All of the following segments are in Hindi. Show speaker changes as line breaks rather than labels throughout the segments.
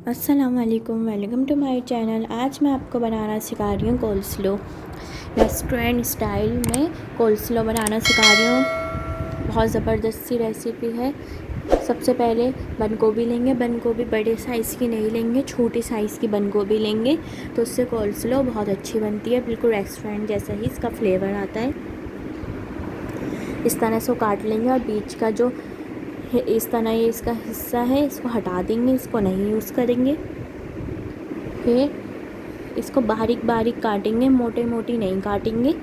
अस्सलाम वालेकुम, वेलकम टू माय चैनल। आज मैं आपको बनाना सिखा रही हूँ कोल्स्लो। रेस्टोरेंट स्टाइल में कोल्स्लो बनाना सिखा रही हूँ। बहुत ज़बरदस्त सी रेसिपी है। सबसे पहले बंद गोभी लेंगे। बंद गोभी बड़े साइज़ की नहीं लेंगे, छोटी साइज़ की बंद गोभी लेंगे तो उससे कोल्स्लो बहुत अच्छी बनती है। बिल्कुल रेस्टोरेंट जैसा ही इसका फ्लेवर आता है। इस तरह से काट लेंगे और बीच का जो इस तरह ये इसका हिस्सा है इसको हटा देंगे, इसको नहीं यूज़ करेंगे। फिर इसको बारीक बारीक काटेंगे, मोटे मोटी नहीं काटेंगे।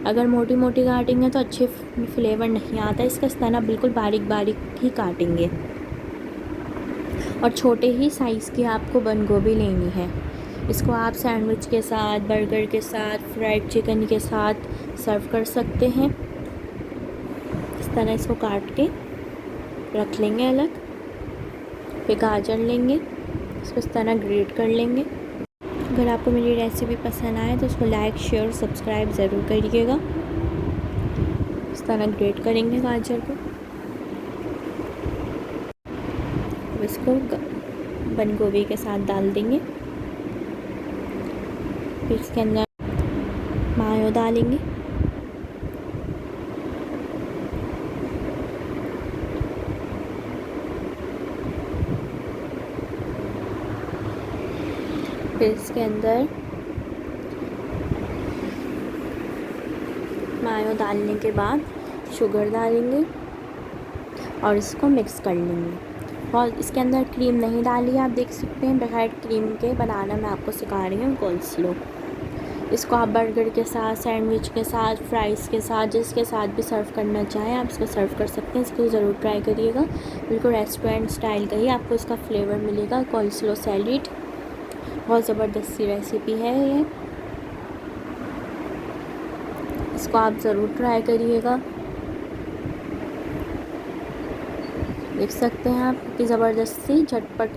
अगर मोटी मोटी काटेंगे तो अच्छे फ्लेवर नहीं आता इसका। इस तरह बिल्कुल बारीक बारीक ही काटेंगे। और छोटे ही साइज़ की आपको बंद गोभी लेनी है। इसको आप सैंडविच के साथ, बर्गर के साथ, फ्राइड चिकन के साथ सर्व कर सकते हैं। इस तरह इसको काट के रख लेंगे अलग। फिर गाजर लेंगे, इसको इस तरह ग्रेट कर लेंगे। अगर आपको मेरी रेसिपी पसंद आए तो उसको लाइक, शेयर, सब्सक्राइब ज़रूर करिएगा। इस तरह ग्रेट करेंगे गाजर को। अब इसको बंद गोभी के साथ डाल देंगे। फिर इसके अंदर मायो डालेंगे। फिर इसके अंदर मायो डालने के बाद शुगर डालेंगे और इसको मिक्स कर लेंगे। और इसके अंदर क्रीम नहीं डाली है, आप देख सकते हैं। बगैर क्रीम के बनाना मैं आपको सिखा रही हूँ कोल्स्लो। इसको आप बर्गर के साथ, सैंडविच के साथ, फ्राइज़ के साथ, जिसके साथ भी सर्व करना चाहें आप इसको सर्व कर सकते हैं। इसको ज़रूर ट्राई करिएगा। बिल्कुल रेस्टोरेंट स्टाइल का ही आपको इसका फ्लेवर मिलेगा। कोल्स्लो सैलेड बहुत ज़बरदस्त सी रेसिपी है ये। इसको आप ज़रूर ट्राई करिएगा। देख सकते हैं आप कि ज़बरदस्त सी झटपट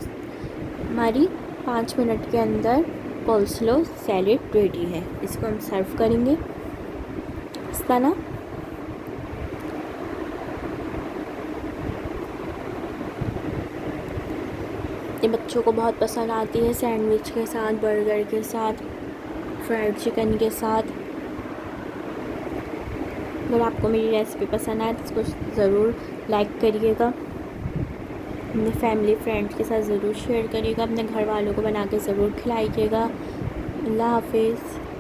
हमारी 5 मिनट के अंदर कोल्स्लो सैलेड रेडी है। इसको हम सर्व करेंगे इस तरह। ये बच्चों को बहुत पसंद आती है, सैंडविच के साथ, बर्गर के साथ, फ्राइड चिकन के साथ। अगर आपको मेरी रेसिपी पसंद आए तो इसको ज़रूर लाइक करिएगा। अपने फैमिली फ्रेंड्स के साथ ज़रूर शेयर करिएगा। अपने घर वालों को बना के ज़रूर खिलाइएगा। अल्लाह हाफिज़।